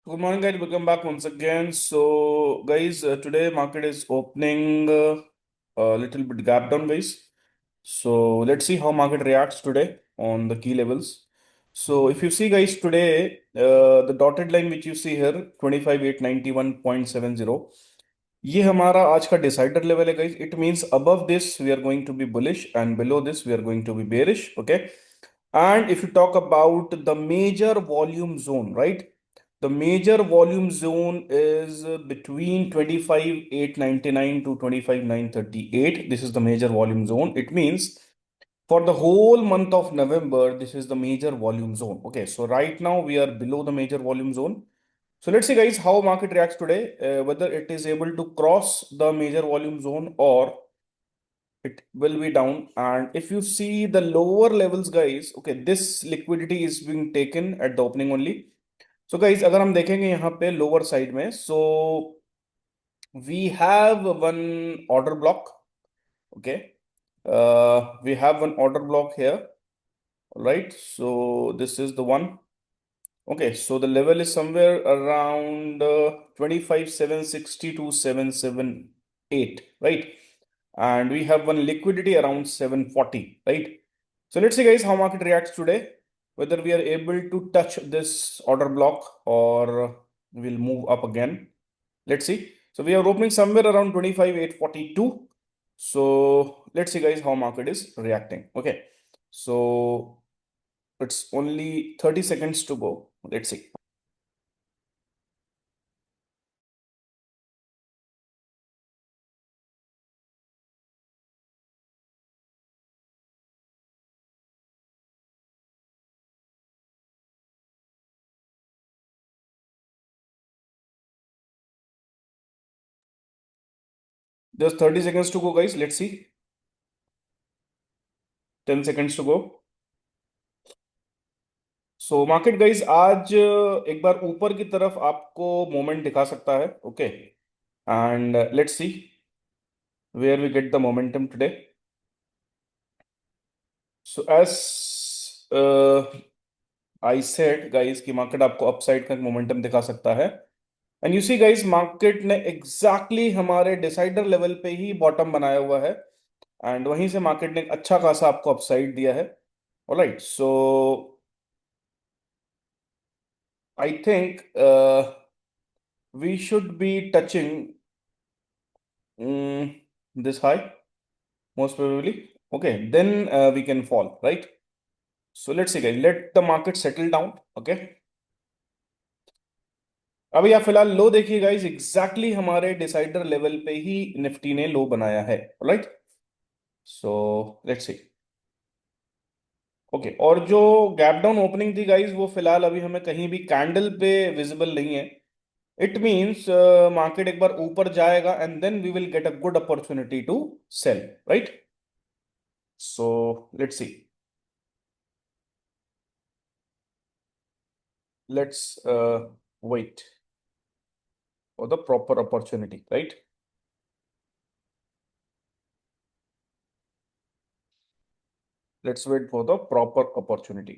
Good morning, guys. Welcome back once again. So, guys, today market is opening a little bit gap down, guys. So let's see how market reacts today on the key levels. So if you see, guys, today the dotted line which you see here, 25,891.70, ये हमारा आज का decider level है, guys. It means above this we are going to be bullish and below this we are going to be bearish. Okay. And if you talk about the major volume zone, right? The major volume zone is between 25,899 to 25,938. This is the major volume zone. It means for the whole month of November, this is the major volume zone. Okay, so right now we are below the major volume zone. So let's see, guys, how market reacts today, whether it is able to cross the major volume zone or it will be down. And if you see the lower levels, guys, okay, this liquidity is being taken at the opening only. So guys, अगर हम देखेंगे यहाँ पे lower side में, so we have one order block. Okay, we have one order block here. All right, so this is the one. Okay, so the level is somewhere around 25,760 to 778, right? And we have one liquidity around 740, right? So let's see, guys, how market reacts today, whether we are able to touch this order block or we'll move up again. Let's see. So we are opening somewhere around 25,842. So let's see, guys, how market is reacting. Okay, so it's only 30 seconds to go. Let's see. There's 30 seconds to go, guys. Let's see. 10 seconds to go. So market guys आज एक बार ऊपर की तरफ आपको moment दिखा सकता है. Okay, and let's see where we get the momentum today. So as I said guys कि मार्केट आपको अपसाइड का मोमेंटम दिखा सकता है. And you see guys, market ने एग्जैक्टली हमारे डिसाइडर लेवल पे ही बॉटम बनाया हुआ है एंड वहीं से मार्केट ने एक अच्छा खासा आपको अपसाइड दिया है. Alright, so I think we should be touching this high most probably. Okay, then we can fall, right? So let's see, guys. Let the market settle down. Okay. अभी आप फिलहाल लो देखिए गाइस, एग्जैक्टली हमारे decider level पे ही Nifty ने लो बनाया है. Right, so let's see. Okay, और जो गैप डाउन ओपनिंग थी गाइस, वो फिलहाल अभी हमें कहीं भी कैंडल पे विजिबल नहीं है. इट मीन्स मार्केट एक बार ऊपर जाएगा and then we will get a good opportunity to sell. Right, so let's see. Let's wait for the proper opportunity, right? Let's wait for the proper opportunity.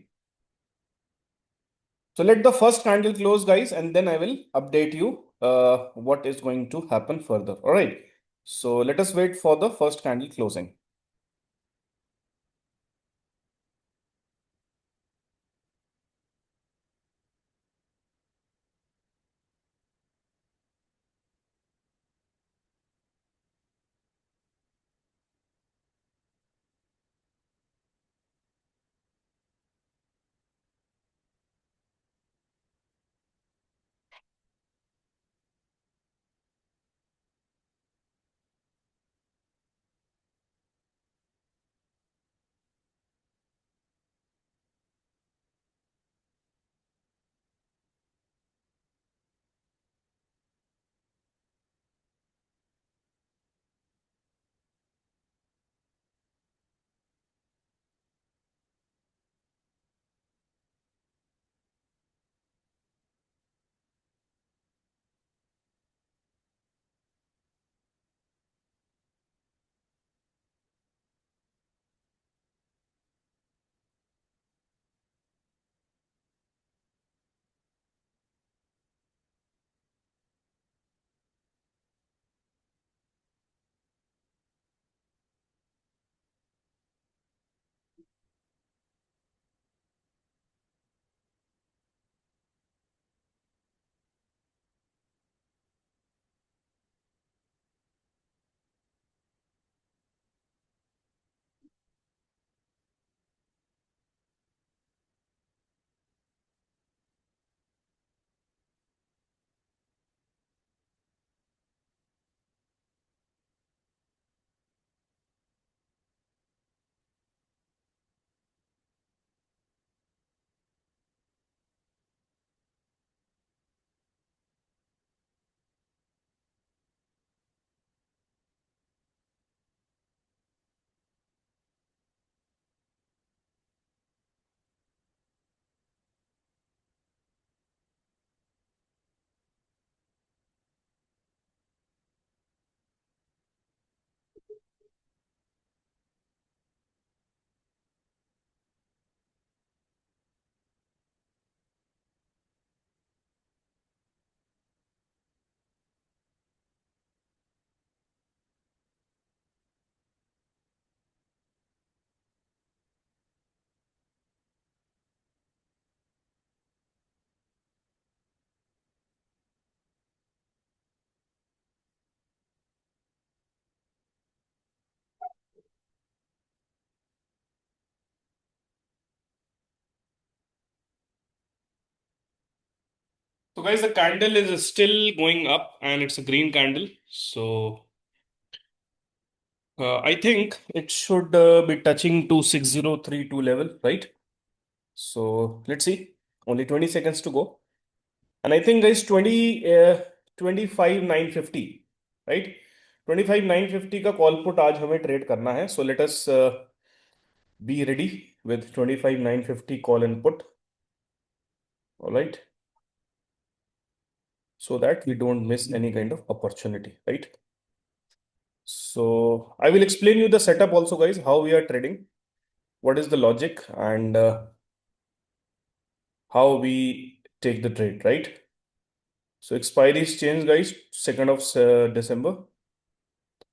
So let the first candle close, guys, and then I will update you what is going to happen further. All right. So let us wait for the first candle closing. So guys, the candle is still going up and it's a green candle. So I think it should be touching to 6032 level, right? So let's see. Only 20 seconds to go. And I think guys 25 950, right? 25 950 का call put आज हमें trade करना है. So let us be ready with 25 950 call and put. All right. So that we don't miss any kind of opportunity, right? So I will explain you the setup also, guys, how we are trading, what is the logic, and how we take the trade, right? So expiry is changed, guys, 2nd of December.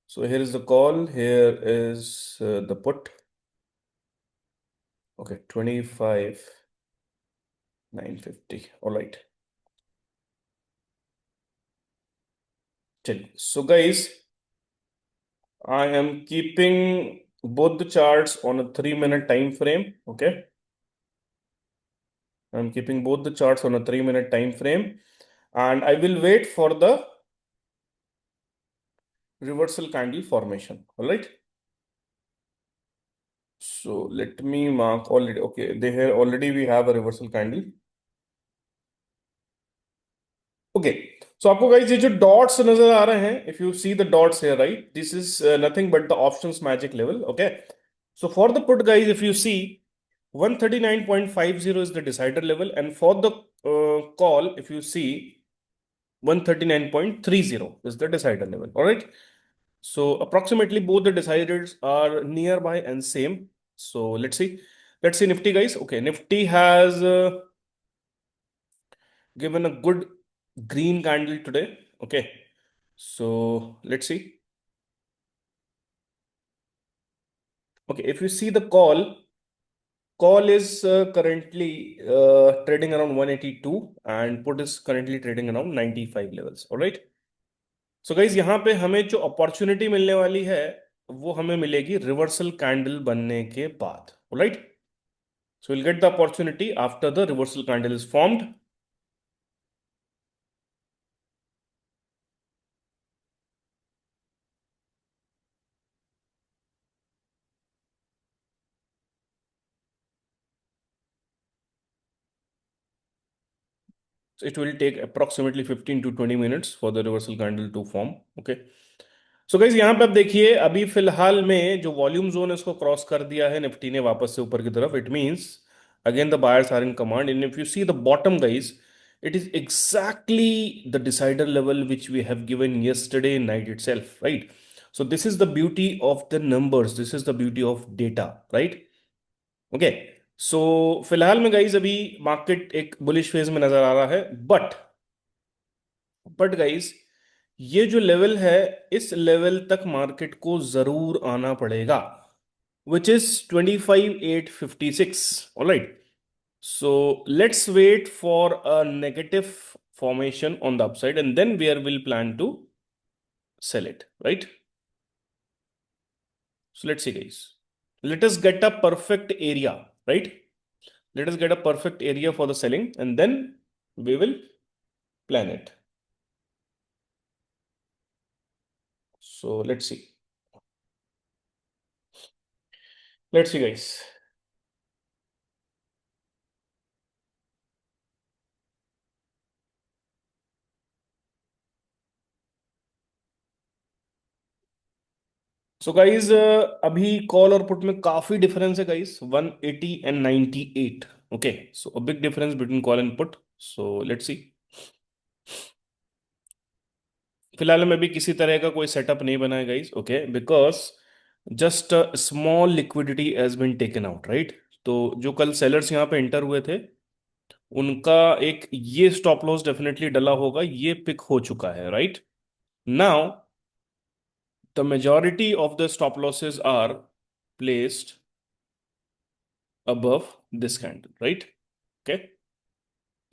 So here is the call, here is the put. Okay, 25 950. All right. So guys, I am keeping both the charts on a 3-minute time frame. Okay. I'm keeping both the charts on a 3-minute time frame, and I will wait for the reversal candle formation. All right. So let me mark already. Okay, they here already we have a reversal candle. Okay. So आपको guys ये जो dots नजर आ रहे हैं, if you see the dots here, right? This is nothing but the options magic level. Okay. So for the put guys, if you see 139.50 is the decider level, and for the call, if you see 139.30 is the decider level. All right. So approximately both the deciders are nearby and same. So let's see. Let's see Nifty guys. Okay, Nifty has given a good green candle today. Okay. So let's see. Okay, if you see the call is currently trading around 182 and put is currently trading around 95 levels. All right. So guys यहाँ पे हमें जो opportunity मिलने वाली है वो हमें मिलेगी रिवर्सल कैंडल बनने के बाद. Right. So will get the opportunity after the reversal candle is formed. It will take approximately 15 to 20 minutes for the reversal candle to form. Okay. So guys यहाँ पे आप देखिए अभी फिलहाल में जो वॉल्यूम जोन है इसको क्रॉस कर दिया है निफ्टी ने वापस से ऊपर की तरफ. It means again the buyers are in command, and if you see the bottom guys, it is exactly the decider level which we have given yesterday night itself, right? So this is the beauty of the numbers, this is the beauty of data, right? Okay. So फिलहाल में guys अभी market एक bullish phase में नजर आ रहा है, but guys ये जो लेवल है इस लेवल तक मार्केट को जरूर आना पड़ेगा, which is 25,856. All right. So let's wait for a negative formation on the upside, and then where we'll plan to sell it, right? So let's see, guys. Let us get a perfect area, right? Let us get a perfect area for the selling, and then we will plan it. So let's see. Let's see, guys. So guys अभी call और put में काफी difference है guys, 180 and 98. Okay, so a big difference between call and put. So let's सी. फिलहाल में भी किसी तरह का कोई सेटअप नहीं बना है guys. Okay, because just a small liquidity has been taken out, right? तो जो कल सेलर्स यहाँ पे एंटर हुए थे, उनका एक ये स्टॉप लॉस डेफिनेटली डला होगा, ये पिक हो चुका है, right? Now the majority of the stop losses are placed above this candle, right? Okay.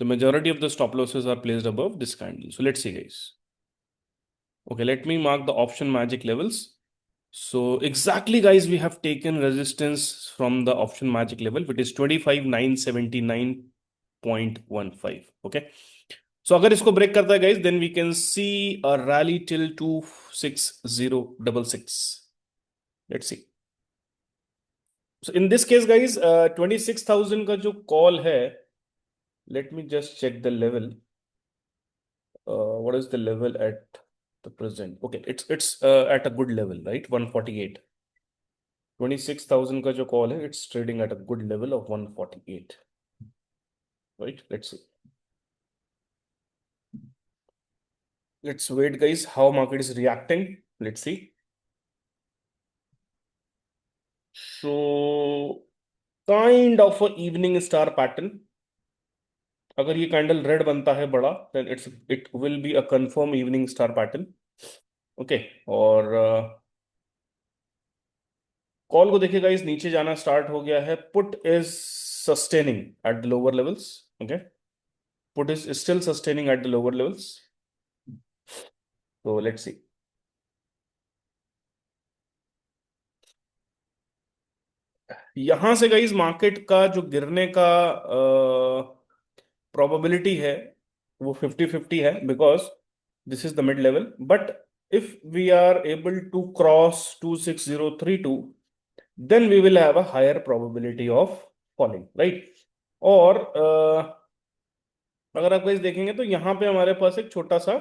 The majority of the stop losses are placed above this candle. So let's see, guys. Okay, let me mark the option magic levels. So exactly, guys, we have taken resistance from the option magic level, which is 25,979.15. Okay. So अगर इसको break करता है, guys, then we can see a rally till 26066. Let's see. So in this case, guys, 26,000 का जो call है, let me just check the level. What is the level at the present? Okay, it's at a good level, right? 148. 26,000 का जो call है, it's trading at a good level of 148. Right? Let's see. Let's wait, guys, how market is reacting. Let's see. So kind of a evening star pattern. अगर ये candle red बनता है बड़ा, then it will be a confirm evening star pattern. Okay, और call को देखिएगा, इस नीचे जाना स्टार्ट हो गया है. Put is sustaining at the lower levels. Okay, put is still sustaining at the lower levels. तो लेट्स सी. यहां से गाइस मार्केट का जो गिरने का प्रोबेबिलिटी है वो 50-50 है, because this is the mid level. But if we are able to cross 26032, then we will have a higher probability of falling, right? और अगर आप guys देखेंगे तो यहाँ पे हमारे पास एक छोटा सा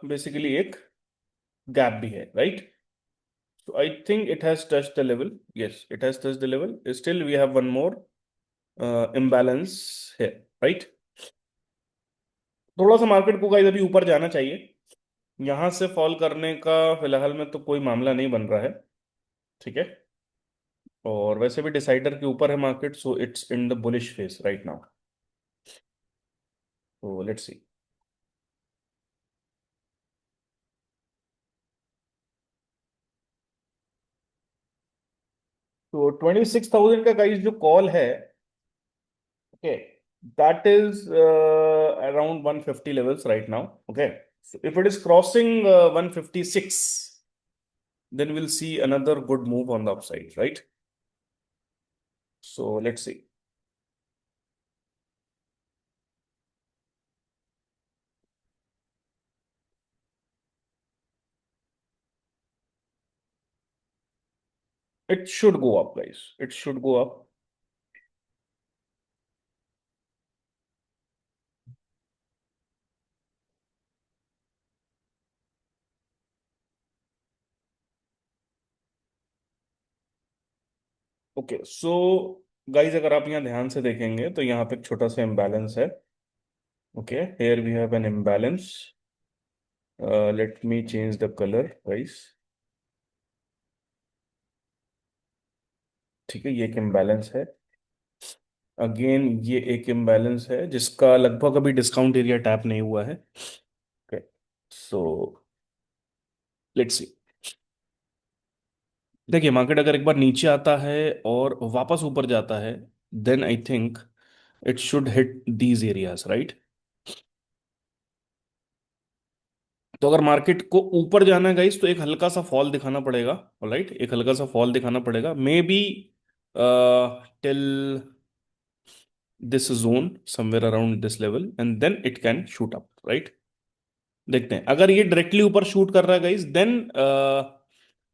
बेसिकली एक गैप भी है, right? So I think it has touched the level. Yes, it has touched the level. Still, we have one more imbalance here, right? थोड़ा सा मार्केट को गाइस अभी ऊपर जाना चाहिए. यहां से फॉल करने का फिलहाल में तो कोई मामला नहीं बन रहा है, ठीक है? और वैसे भी डिसाइडर के ऊपर है market, so it's in the bullish face right now. तो लेट्स सी. तो 26,000 का गाइस जो कॉल है, okay, that is around 150 levels right now. Okay, so if it is crossing 156, then we'll see another good move on the upside, right? So let's see. It should go up, guys. It should go up. Okay, so guys अगर आप यहाँ ध्यान से देखेंगे तो यहाँ पे एक छोटा सा इम्बैलेंस है. Okay, here we have an imbalance. Let me change the colour, guys. ठीक है, ये एक इम्बैलेंस है. अगेन ये एक इम्बैलेंस है जिसका लगभग अभी डिस्काउंट एरिया टैप नहीं हुआ है. ओके, सो लेट्स सी. देखिए, मार्केट अगर एक बार नीचे आता है और वापस ऊपर जाता है, then I think it should hit these areas, right? तो अगर मार्केट को ऊपर जाना है गाइस, तो एक हल्का सा फॉल दिखाना पड़ेगा. राइट, एक हल्का सा फॉल दिखाना पड़ेगा, maybe till this zone, somewhere around this level, and then it can shoot up, right? देखते हैं. अगर ये डायरेक्टली ऊपर शूट कर रहा है guys, then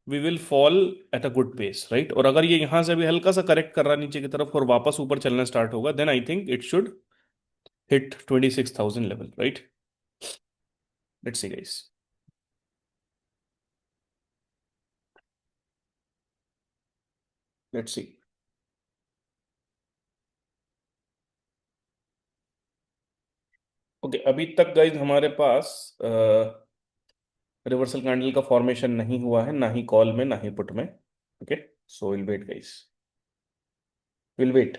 we will fall at a good pace, right? और अगर ये यहां से भी हल्का सा करेक्ट कर रहा है नीचे की तरफ और वापस ऊपर चलना स्टार्ट होगा, then I think it should hit 26,000 level, right? Let's see guys. Let's see. Okay, अभी तक गाइज हमारे पास रिवर्सल कैंडल का फॉर्मेशन नहीं हुआ है, ना ही कॉल में ना ही पुट में। Okay, so will wait guys, will wait.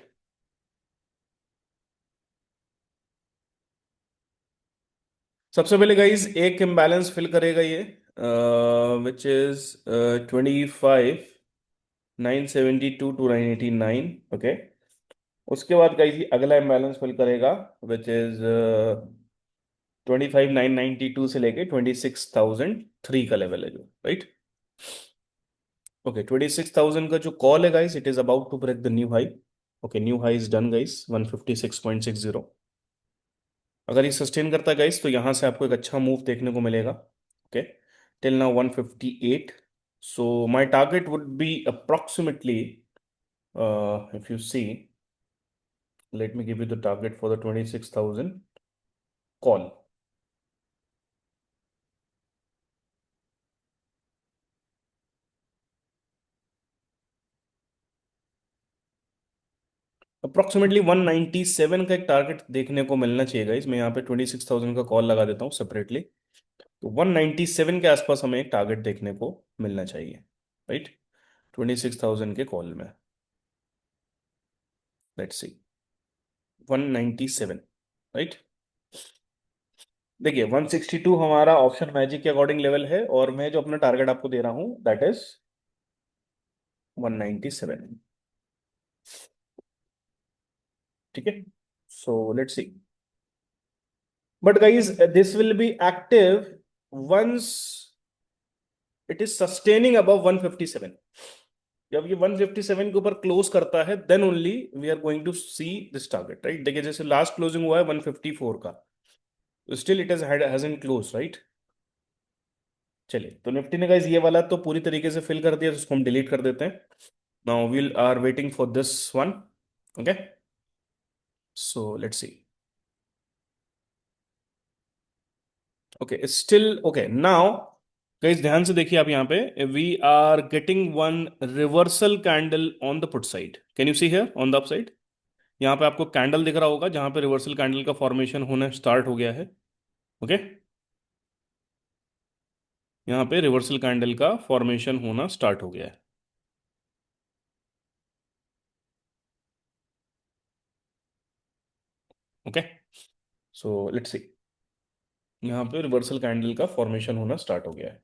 सबसे पहले गाइस एक इम्बैलेंस फिल करेगा ये, विच इज 25,972 to 989। ओके, उसके बाद गाइस ये अगला इम्बैलेंस फिल करेगा, विच इज 25,992 से लेके 26,003 का लेवल है जो, राइट। ओके, 26,000 का जो कॉल है guys, it is about to break the new high. Okay, new high is done guys, 156.60। अगर ये सस्टेन करता है गाइस, तो यहां से आपको एक अच्छा मूव देखने को मिलेगा। Okay, till now 158। So my target would be approximately, if you see, let me give you the target for the 26,000 call. Approximately 197 का एक टारगेट देखने को मिलना चाहिए गाइस। मैं यहाँ पे 26,000 का कॉल लगा देता हूँ सेपरेटली। तो 197 के आसपास हमें एक टारगेट देखने को मिलना चाहिए, राइट, 26,000 के कॉल में। Let's see, 197, right. देखिए 162 हमारा ऑप्शन मैजिक के अकॉर्डिंग लेवल है, और मैं जो अपना टारगेट आपको दे रहा हूं दैट इज 197। ठीक है, so let's see, but guys this will be active once it is sustaining above 157। जब ये 157 के ऊपर क्लोज करता है, then only we are going to see this target, right. देखिए जैसे लास्ट क्लोजिंग हुआ है 154 का, still it is hasn't close, right. चलिए, तो निफ्टी ने गाइस ये वाला तो पूरी तरीके से फिल कर दिया, तो उसको हम डिलीट कर देते हैं। Now we are waiting for this one. Okay, so let's see. Okay, still okay. Now guys ध्यान से देखिए, आप यहाँ पे we are getting one reversal candle on the put side. Can you see here on the up side? यहाँ पे आपको candle दिख रहा होगा जहां पे रिवर्सल कैंडल का फॉर्मेशन होना स्टार्ट हो गया है। ओके, यहाँ पे रिवर्सल कैंडल का फॉर्मेशन होना स्टार्ट हो गया है। ओके, सो लेट्स सी, यहाँ पे रिवर्सल कैंडल का फॉर्मेशन होना स्टार्ट हो गया है।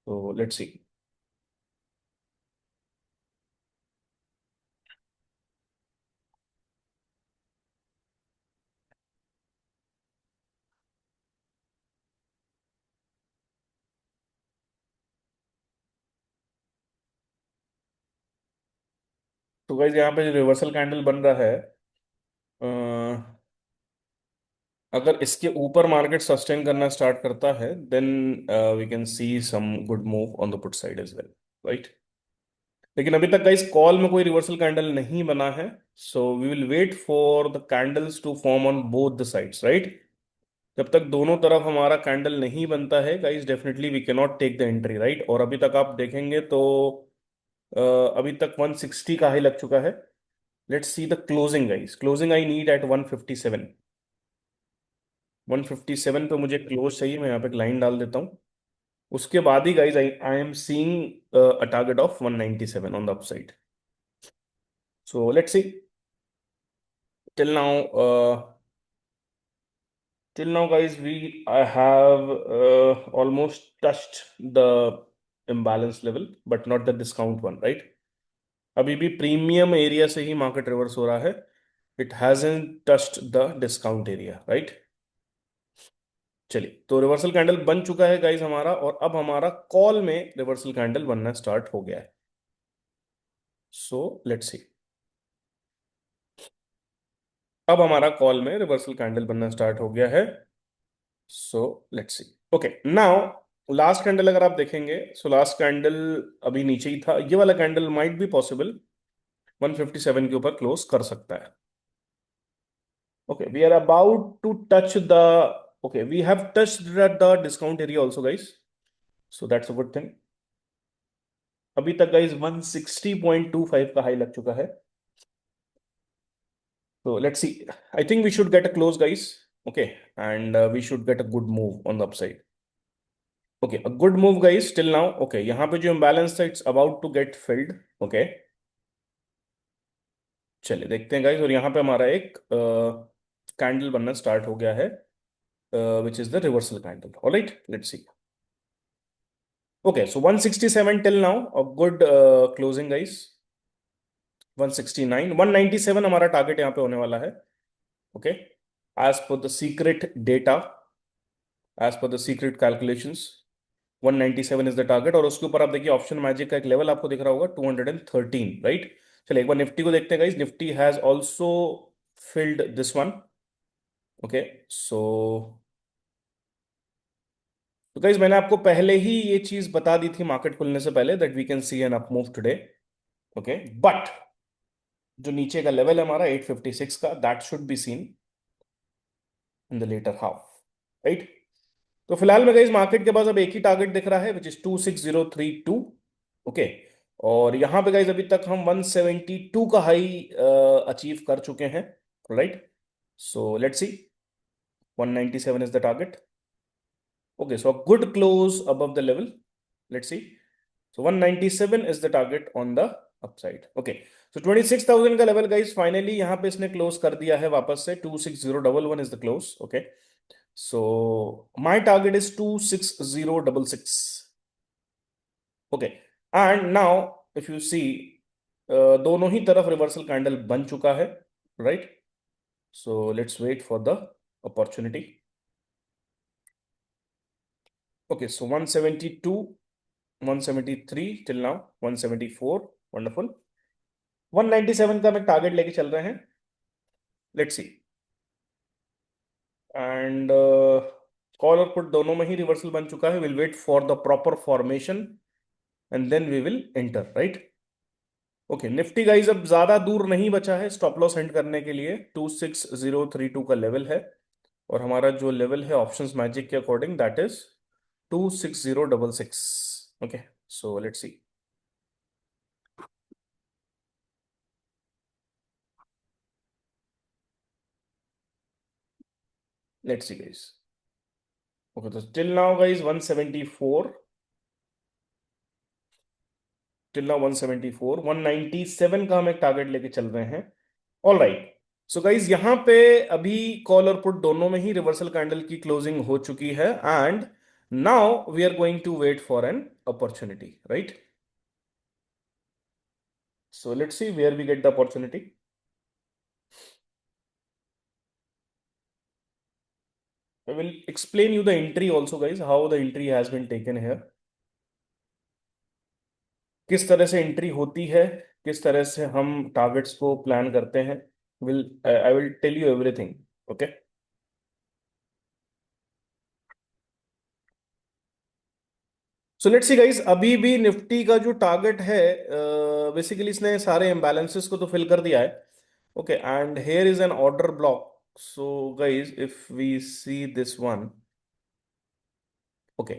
तो लेट्स सी। तो गाइस यहाँ पे जो रिवर्सल कैंडल बन रहा है, अ, अगर इसके ऊपर मार्केट सस्टेन करना स्टार्ट करता है, then we can see some good move on the put side as well, right. लेकिन अभी तक गाइस कॉल में कोई रिवर्सल कैंडल नहीं बना है, so we will wait for the candles to form on both the sides, right. जब तक दोनों तरफ हमारा कैंडल नहीं बनता है guys, definitely we can not take the entry, right. और अभी तक आप देखेंगे तो अभी तक 160 का हाई लग चुका है। Let's see the closing guys, closing I need at 157। 157 पे मुझे क्लोज चाहिए, मैं यहाँ पे एक लाइन डाल देता हूँ। उसके बाद ही guys I I am seeing a target of 197 on the upside. So let's see, till now till now guys we I have almost touched the imbalance level but not the discount one, right। अभी भी premium area से ही market reverse हो रहा है, it hasn't touched the discount area, right. चलिए, तो reversal candle बन चुका है गाइस हमारा, और अब हमारा कॉल में रिवर्सल कैंडल बनना स्टार्ट हो गया है। सो लेट्स सी, अब हमारा कॉल में रिवर्सल कैंडल बनना स्टार्ट हो गया है। So let's see. Okay, now last candle अगर आप देखेंगे, सो लास्ट कैंडल अभी नीचे ही था, ये वाला कैंडल माइट बी पॉसिबल 157 के ऊपर क्लोज कर सकता है। Okay, we are about to touch the, okay we have touched the discount area also guys, so that's a good thing. अभी तक गाइस 160.25 का हाई लग चुका है। तो let's see, I think we should get a close guys. Okay, and we should get a good move on the upside. Okay, a good move guys till now. Okay, यहाँ पे जो imbalance था it's about to get filled. Okay, चलिए देखते हैं guys. और यहाँ पे हमारा एक कैंडल बनना स्टार्ट हो गया है, which is the reversal candle. Alright, let's see. Okay, so 167 till now, a good closing guys. 169, 197 हमारा टारगेट यहाँ पे होने वाला है। Okay, as per the secret data, as per the secret calculations, 197 is the target. और उसके ऊपर आप देखिए ऑप्शन मैजिक का एक लेवल आपको दिख रहा होगा 213, राइट। चलिए एक बार निफ्टी को देखते हैं guys. Nifty has also filled this one. Okay, so तो गाइस मैंने आपको पहले ही ये चीज बता दी थी मार्केट खुलने से पहले, that we can see an up move today. Okay, but जो नीचे का लेवल है हमारा 856 का, that should be seen in the latter half, right. तो फिलहाल में गाइस मार्केट के पास अब एक ही टारगेट दिख रहा है, विच इज 26032। ओके, और यहां पे गाइस अभी तक हम 172 का हाई अचीव कर चुके हैं, right. So let's see, 197 is the target. Okay, so good close above the level, let's see. So 197 is the target on the upside. Okay, so 26,000 का लेवल गाइस फाइनली यहां पे इसने क्लोज कर दिया है वापस से। 26011 is the close. Okay, so my target is 26066. Okay, and now if you see, दोनों ही तरफ रिवर्सल कैंडल बन चुका है, right. So let's wait for the opportunity. Okay, so 172, 173 till now, 174, wonderful. 197 का मैं टारगेट लेके चल रहे हैं, लेट्स सी। एंड कॉल और पुट दोनों में ही रिवर्सल बन चुका है। Will wait for the proper formation and then we will enter, right. Okay, Nifty guys अब ज्यादा दूर नहीं बचा है स्टॉप लॉस एंड करने के लिए। 26032 का लेवल है, और हमारा जो लेवल है ऑप्शंस मैजिक के according that is 26066। Okay, so let's see. Let's see guys. Okay, तो till now guys 174, till now 174, 197 का हम एक टारगेट लेके चल रहे हैं। ऑल राइट, सो गाइज यहाँ पे अभी कॉल और पुट दोनों में ही रिवर्सल कैंडल की क्लोजिंग हो चुकी है, and now we are going to wait for an opportunity, right. So let's see where we get the opportunity. I will explain you the entry also, guys, how the entry has been taken here. किस तरह से entry होती है, किस तरह से हम targets को प्लान करते हैं, will I will tell you everything. Okay, so let's see guys. अभी भी निफ्टी का जो टारगेट है, बेसिकली इसने सारे इम्बैलेंसेस को तो फिल कर दिया है। Okay, and here is an order block. So guys if we see this one, okay,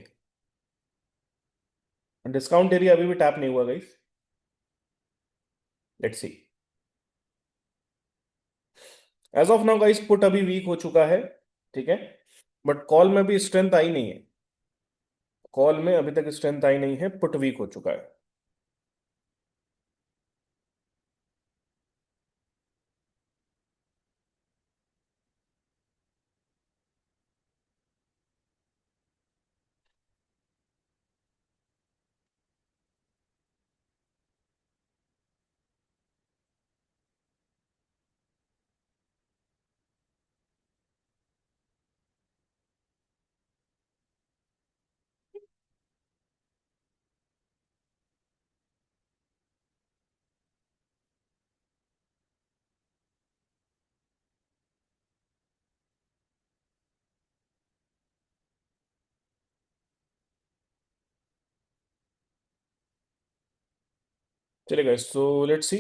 discount area अभी भी टैप नहीं हुआ गाइस। Let's see. As of now guys put अभी वीक हो चुका है, ठीक है, बट कॉल में भी स्ट्रेंथ आई नहीं है। कॉल में अभी तक स्ट्रेंथ आई नहीं है, पुट वीक हो चुका है। चलेगा, सो लेट्स सी।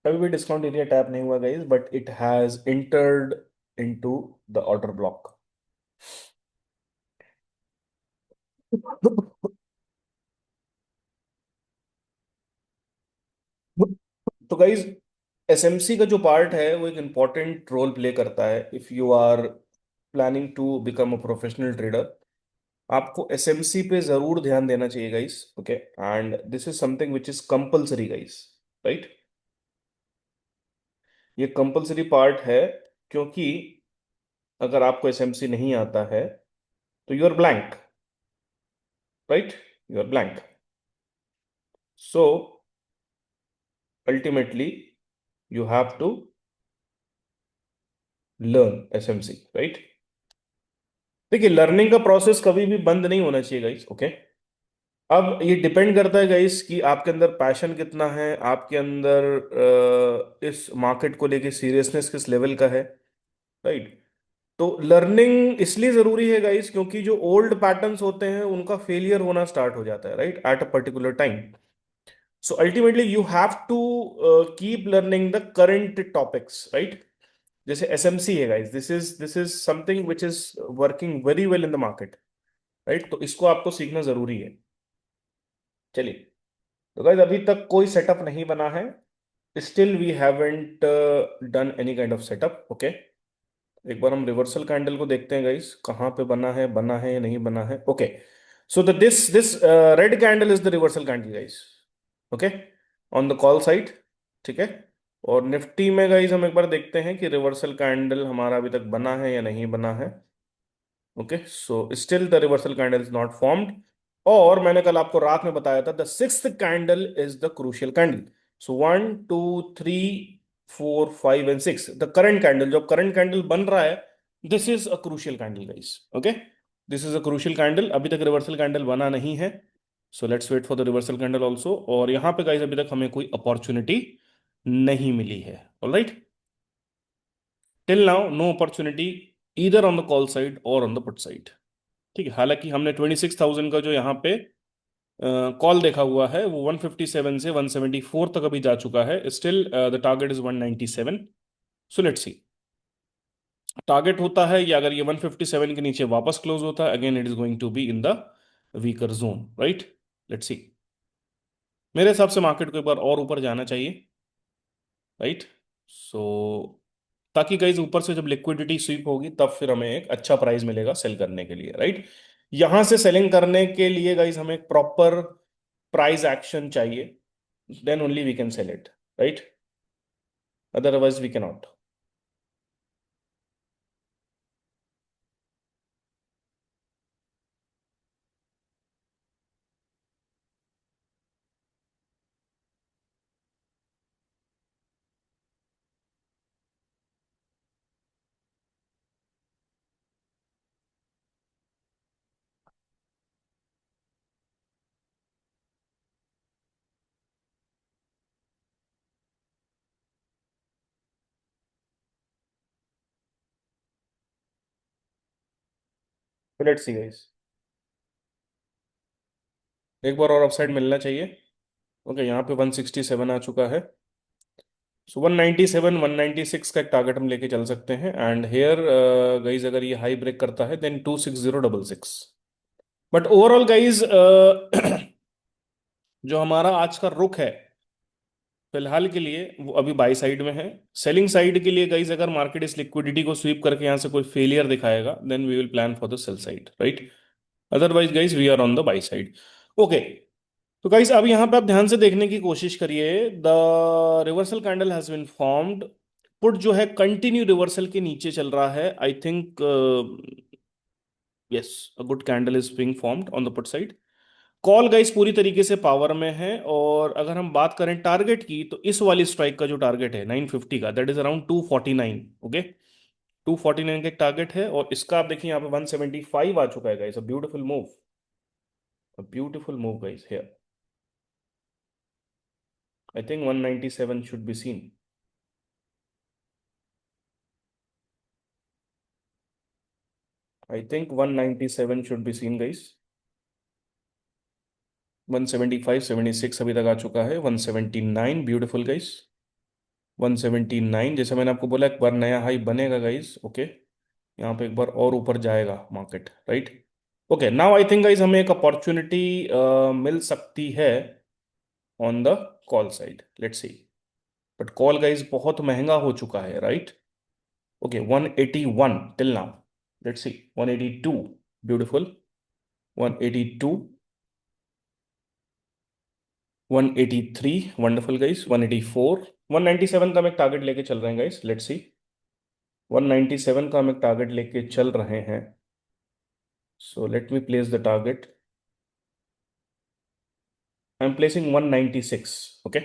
अभी भी डिस्काउंट एरिया टैप नहीं हुआ guys, but it has entered into the order block. तो गाइस एसएमसी का जो पार्ट है वो एक इम्पॉर्टेंट रोल प्ले करता है if you are planning to become a professional trader. आपको एसएमसी पे जरूर ध्यान देना चाहिए guys, okay. And this is something which is compulsory guys, right. ये कंपल्सरी पार्ट है, क्योंकि अगर आपको एसएमसी नहीं आता है तो you are blank, right. You are blank. So ultimately you have to learn SMC, right. देखिए, लर्निंग का प्रोसेस कभी भी बंद नहीं होना चाहिए गाइस, ओके। अब ये डिपेंड करता है गाइस कि आपके अंदर पैशन कितना है, आपके अंदर इस मार्केट को लेके सीरियसनेस किस लेवल का है, राइट। तो लर्निंग इसलिए जरूरी है गाइस, क्योंकि जो ओल्ड पैटर्न्स होते हैं उनका फेलियर होना स्टार्ट हो जाता है, right, at a particular time. So ultimately you have to keep learning the current topics, right. जैसे एसएमसी है guys, this is something which is working very well in the market, right. तो इसको आपको सीखना जरूरी है। चलिए, तो गाइस अभी तक कोई सेटअप नहीं बना है। Still we haven't done any kind of setup, okay. एक बार हम रिवर्सल कैंडल को देखते हैं गाइस, कहाँ पे बना है या नहीं बना है, okay. So the this red candle is the reversal candle guys, okay, on the call side, ठीक है। और निफ्टी में गाइस हम एक बार देखते हैं कि रिवर्सल कैंडल हमारा अभी तक बना है या नहीं बना है। Okay, so still the reversal candle is not formed. और मैंने कल आपको रात में बताया था the sixth candle is the crucial candle. So 1 2 3 4 5 and 6, the current candle, जो करंट कैंडल बन रहा है, this is a crucial candle guys, okay. This is a crucial candle. अभी तक रिवर्सल कैंडल बना नहीं है, so let's wait for the reversal candle also. और यहां पे गाइस अभी तक हमें कोई अपॉर्चुनिटी नहीं मिली है, alright. Till now no opportunity, either on the call side और ऑन द पुट साइड, ठीक है। हालांकि हमने 26,000 का जो यहाँ पे कॉल देखा हुआ है वो 157 से 174 तक अभी जा चुका है। Still the target is 197। So let's C, target होता है या अगर ये 157 के नीचे वापस क्लोज होता है, again it is going to be in the weaker zone, right. Let's see. मेरे हिसाब से मार्केट को एक बार और ऊपर जाना चाहिए, राइट। सो ताकि गाइज ऊपर से जब लिक्विडिटी स्वीप होगी तब फिर हमें एक अच्छा प्राइस मिलेगा सेल करने के लिए, राइट। यहां से सेलिंग करने के लिए गाइज हमें एक प्रॉपर प्राइस एक्शन चाहिए, then only we can sell it, right. Otherwise we can not. Let's see guys, एक बार और अपसाइड मिलना चाहिए। ओके, यहाँ पे 167 आ चुका है। सो 197 196 का एक टारगेट हम लेके चल सकते हैं। एंड हेयर गाइज अगर ये हाई ब्रेक करता है देन 26066। बट ओवरऑल गाइज जो हमारा आज का रुख है फिलहाल के लिए वो अभी बाई साइड में है। सेलिंग साइड के लिए गाइज अगर मार्केट इस लिक्विडिटी को स्वीप करके यहाँ से कोई फेलियर दिखाएगा then we will plan for the sell side, right. Otherwise guys we are on the buy side, okay. तो गाइज अब यहाँ पे आप ध्यान से देखने की कोशिश करिए, the reversal candle has been formed. Put जो है कंटिन्यू रिवर्सल के नीचे चल रहा है, I think yes, a good candle is being formed on the put side. Call guys पूरी तरीके से पावर में है। और अगर हम बात करें टारगेट की तो इस वाली स्ट्राइक का जो टारगेट है 950 का, दैट इज अराउंड 249, ओके। 249 का एक टारगेट है और इसका आप देखिए यहाँ पे 175 आ चुका है guys. A beautiful move, a beautiful move guys here. I think 197 should be scene. I think 197 should be seen guys. 175 76 अभी तक आ चुका है। 179 ब्यूटीफुल गाइस। 179 जैसे मैंने आपको बोला एक बार नया हाई बनेगा गाइस, ओके। यहाँ पे एक बार और ऊपर जाएगा market, right. Okay, now I think guys हमें एक अपॉर्चुनिटी मिल सकती है on the call side, let's see. But call guys बहुत महंगा हो चुका है, right? Okay, 181 till now. Let's C, 182, beautiful, 182, 183, wonderful guys, 184, 197 का हम एक टारगेट लेके चल रहे हैं गाइस, लेट्स सी, 197 का हम एक टारगेट लेके चल रहे हैं। So let me place the target. I am placing 196। Okay,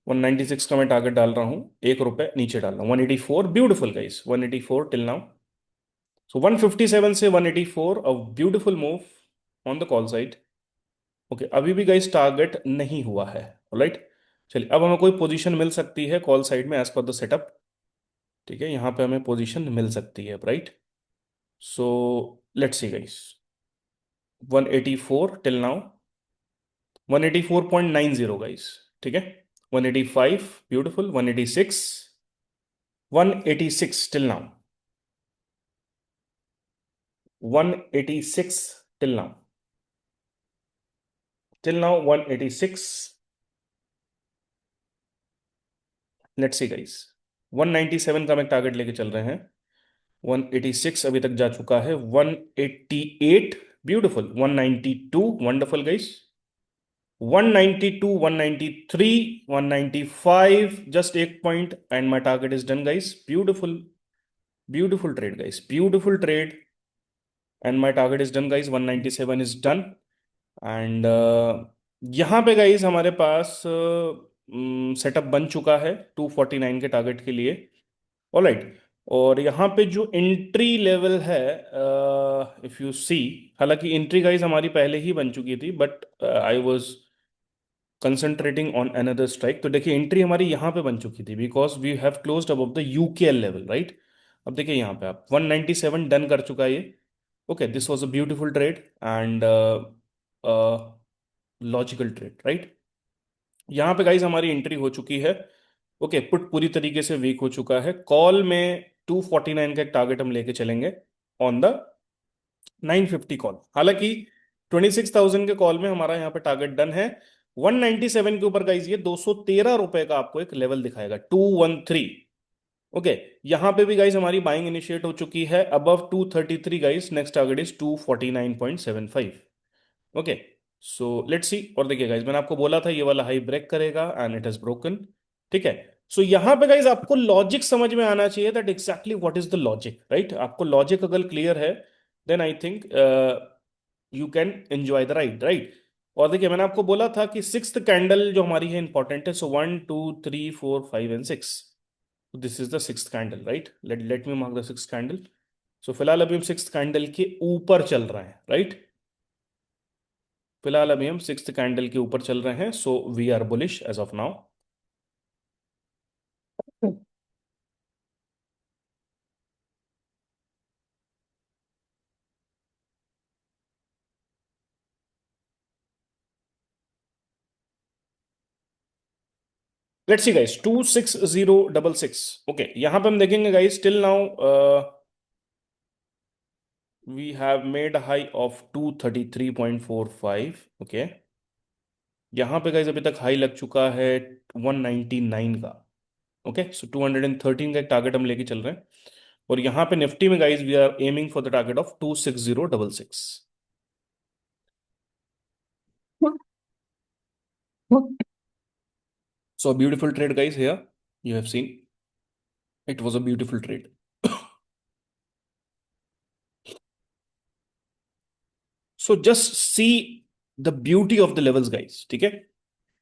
196 का मैं टारगेट डाल रहा हूँ, 1 रुपए नीचे डाल रहा हूँ, 184, ब्यूटिफुल गाइस, 184 टिल नाउ। सो 157 से 184, a beautiful move on the call side. Okay, अभी भी गाइस टारगेट नहीं हुआ है, राइट? चलिए, अब हमें कोई पोजीशन मिल सकती है कॉल साइड में एज पर द सेटअप। ठीक है, यहाँ पे हमें पोजीशन मिल सकती है, right? So let's see guys, 184 till now, 184.90 guys. ठीक है, 185, beautiful, 186, 186 till now, 186 till now 186। Let's see guys, 197 का हम टारगेट लेके चल रहे हैं, 186 अभी तक जा चुका है, 188, beautiful, 192, wonderful guys, 192, 193, 195, just 1 point and my target is done guys, beautiful, beautiful trade guys, beautiful trade and my target is done guys, 197 is done. And यहाँ पे गाइस हमारे पास सेटअप बन चुका है 249 के टारगेट के लिए, ऑलराइट। और यहाँ पे जो एंट्री लेवल है, इफ यू सी, हालांकि एंट्री गाइस हमारी पहले ही बन चुकी थी, but I was concentrating on another strike. तो देखिए एंट्री हमारी यहाँ पे बन चुकी थी because we have closed above the UKL level, right? अब देखिए यहाँ पे आप 197 डन कर चुका है ये। Okay, this was a beautiful trade and logical trade, right? यहाँ पे गाइज हमारी एंट्री हो चुकी है। ओके, पुट पूरी तरीके से वीक हो चुका है। कॉल में 249 का एक टारगेट हम लेके चलेंगे ऑन द 950 कॉल। हालांकि 26,000 के कॉल में हमारा यहाँ पे टारगेट डन है। 197 के ऊपर गाइज ये 213 रुपए का आपको एक लेवल दिखाएगा, 213। ओके, यहाँ पे भी गाइज हमारी बाइंग इनिशिएट हो चुकी है above 233 guys. Next target is 249.75। Okay, so let's सी। और देखिए गाइज, मैंने आपको बोला था ये वाला हाई ब्रेक करेगा एंड इट हैज ब्रोकन। ठीक है, सो यहाँ पे गाइज आपको लॉजिक समझ में आना चाहिए, that exactly what is the logic, right? आपको लॉजिक अगर क्लियर है then I think you can enjoy the ride, right? और देखिए मैंने आपको बोला था कि सिक्स्थ कैंडल जो हमारी है इंपॉर्टेंट है। So 1 2 3 4 5 and 6, this is the sixth candle, right? Let me mark the sixth candle. So फिलहाल अभी हम सिक्स्थ कैंडल के ऊपर चल रहे हैं, राइट? फिलहाल अभी हम सिक्स्थ कैंडल के ऊपर चल रहे हैं, so we are bullish as of now. Let's see guys, 26066। Okay, यहां पे हम देखेंगे guys, till now we have made high of 233.45। Okay, यहां पे गाइस अभी तक हाई लग चुका है 199 का। ओके, सो 213 का एक टारगेट हम लेके चल रहे हैं। और यहां पे निफ्टी में guys we are aiming for the target of 26066। So a beautiful trade, guys. Here you have seen it was a beautiful trade. So just see the beauty of the levels, guys. ठीक है,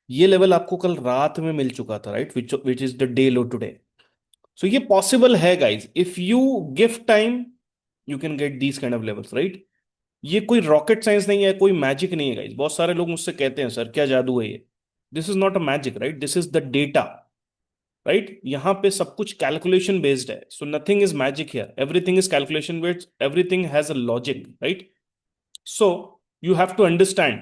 ये level आपको कल रात में मिल चुका था, right? Which is the day low today. So ये पॉसिबल है guys, if you give time you can get these kind of levels, right? ये कोई रॉकेट साइंस नहीं है, कोई मैजिक नहीं है गाइज। बहुत सारे लोग मुझसे कहते हैं सर क्या जादू है ये। This is not a magic, right? This is the data, right? यहाँ पे सब कुछ कैलकुलेशन बेस्ड है। So nothing is magic here, everything is calculation based, everything has a logic, right? So you have to understand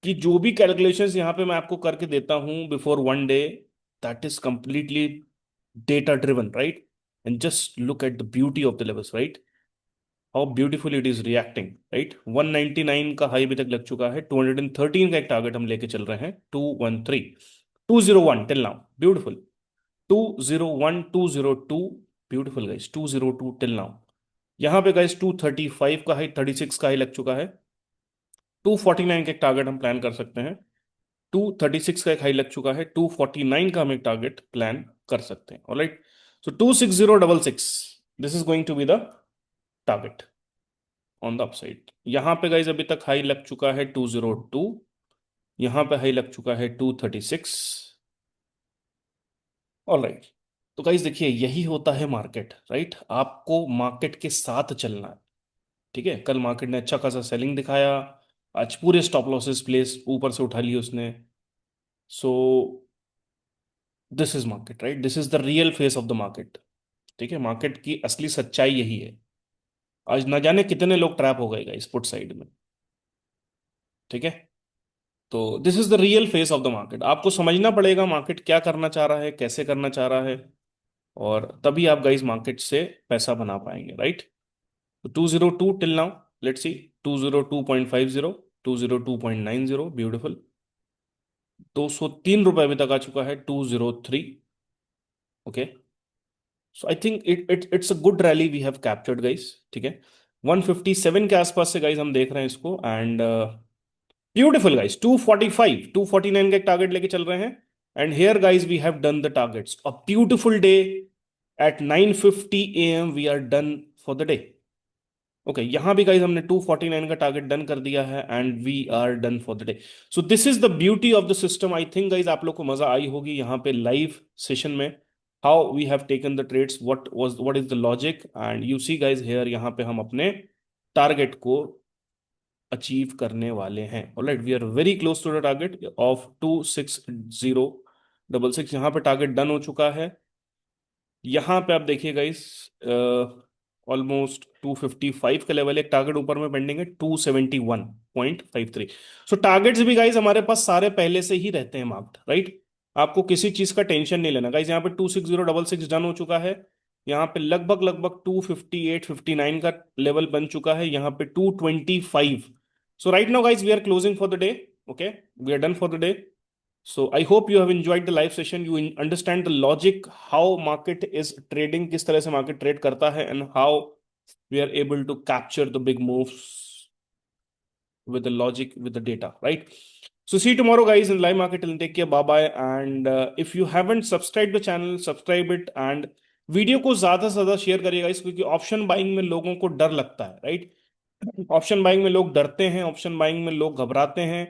कि जो भी calculations यहाँ पे मैं आपको करके देता हूं before one day, that is completely data driven, right? And just look at the beauty of the levels, right? How beautiful it is reacting, right? 199 का हाई अभी तक लग चुका है, 213 का एक टारगेट हम लेके चल रहे हैं, 213, 201 till now, beautiful. 201, 202, beautiful guys, 202 till now. यहाँ पे गाइस 235 का हाई, 36 का हाई लग चुका है। 249 का एक टारगेट हम प्लान कर सकते हैं। 236 का एक हाई लग चुका है। 249 का हम एक टारगेट प्लान कर सकते हैं। Alright, so 26066, this is going to be the target on the upside. यहां पे गाइज अभी तक हाई लग चुका है 202, यहां पे हाई लग चुका है 236। ऑलराइट, तो गाइज देखिए यही होता है मार्केट, राइट? आपको मार्केट के साथ चलना है। ठीक है, कल मार्केट ने अच्छा खासा सेलिंग दिखाया, आज पूरे स्टॉप लॉसेस प्लेस ऊपर से उठा लिए उसने। सो this is market, right? This is the real face of the market. ठीक है, मार्केट की असली सच्चाई यही है। आज न जाने कितने लोग ट्रैप हो गए इस पुट साइड में। ठीक है, तो this is the real face of the market. आपको समझना पड़ेगा मार्केट क्या करना चाह रहा है, कैसे करना चाह रहा है, और तभी आप गाइस मार्केट से पैसा बना पाएंगे, राइट? तो 202 till now, let's see. 202.50, 202.90, beautiful. 203 रुपए अभी तक आ चुका है। 203, okay. So I think it's a good rally we have captured guys. ठीक है, 157 के आसपास से गाइस हम देख रहे हैं इसको, एंड ब्यूटीफुल गाइस। 245, 249 का एक टारगेट लेके चल रहे हैं, and here guys we have done the targets. A beautiful day at 9:50 AM we are done for the day. Okay, यहां भी गाइस हमने 249 का टारगेट डन कर दिया है, and we are done for the day. So this is the beauty of the system. I think guys आप लोग को मजा आई होगी यहाँ पे लाइव सेशन में, how we have taken the trades, what is the logic, and you see guys here यहाँ पे हम अपने टारगेट को अचीव करने वाले हैं। Alright, we are very close to the target of 26066। यहाँ पे टारगेट डन हो चुका है। यहाँ पे आप देखिएगा इस ऑलमोस्ट 255 का लेवल, एक टारगेट ऊपर में पेंडिंग है 271.53। सो टारगेट्स भी गाइज हमारे पास सारे पहले से ही रहते हैं मार्क्ड, राइट? आपको किसी चीज का टेंशन नहीं लेना गाइज। यहाँ पे 26066 डन हो चुका है। यहाँ पे लगभग लगभग 258-59 का लेवल बन चुका है। यहाँ पे 225। So right now guys we are closing for the day. Okay, we are done for the day. So I hope you have enjoyed the live session. You understand the logic, how market is trading, किस तरह से market trade करता है, and how we are able to capture the big moves with the logic, with the data, right? So see you tomorrow, guys, in live market. Till then, take care, bye bye. And if you haven't subscribed the channel, subscribe it, and video को ज्यादा से ज्यादा share करिएगा इस, क्योंकि option buying में लोगों को डर लगता है, राइट? ऑप्शन बाइंग में लोग डरते हैं, ऑप्शन बाइंग में लोग घबराते हैं।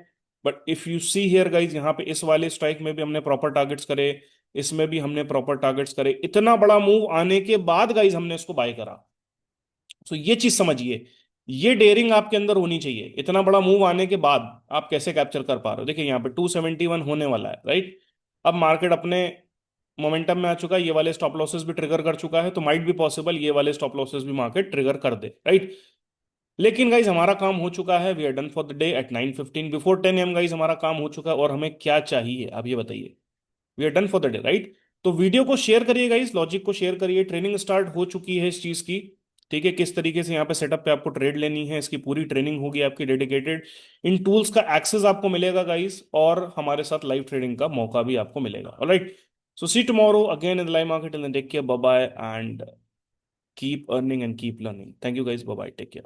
But if you see here guys, यहाँ पे इस वाले स्ट्राइक में भी हमने प्रॉपर टारगेट्स करे, इसमें भी हमने प्रॉपर टारगेट्स करे। इतना बड़ा मूव आने के बाद गाइज हमने इसको बाय करा। सो ये चीज समझिए, ये डेयरिंग आपके अंदर होनी चाहिए। इतना बड़ा मूव आने के बाद आप कैसे कैप्चर कर पा रहे हो? देखिए यहाँ पे 271 होने वाला है, राइट? अब मार्केट अपने मोमेंटम में आ चुका है, ये वाले स्टॉप लॉसेस भी ट्रिगर कर चुका है, तो माइट बी पॉसिबल ये वाले स्टॉप लॉसेस भी मार्केट ट्रिगर कर दे, राइट? लेकिन गाइज हमारा काम हो चुका है। We are done for the day at 9:15, before 10 AM guys हमारा काम हो चुका है। और हमें क्या चाहिए आप ये बताइए? We are done for the day, right? तो वीडियो को शेयर करिए गाइज, लॉजिक को शेयर करिए। ट्रेनिंग स्टार्ट हो चुकी है इस चीज की। ठीक है, किस तरीके से यहाँ पे सेटअप पे आपको ट्रेड लेनी है, इसकी पूरी ट्रेनिंग होगी आपकी डेडिकेटेड। इन टूल्स का एक्सेस आपको मिलेगा गाइज, और हमारे साथ लाइव ट्रेडिंग का मौका भी आपको मिलेगा। Alright, so see tomorrow again in live market, and take care, bye bye, and keep earning and keep learning. Thank you guys, bye bye, take care.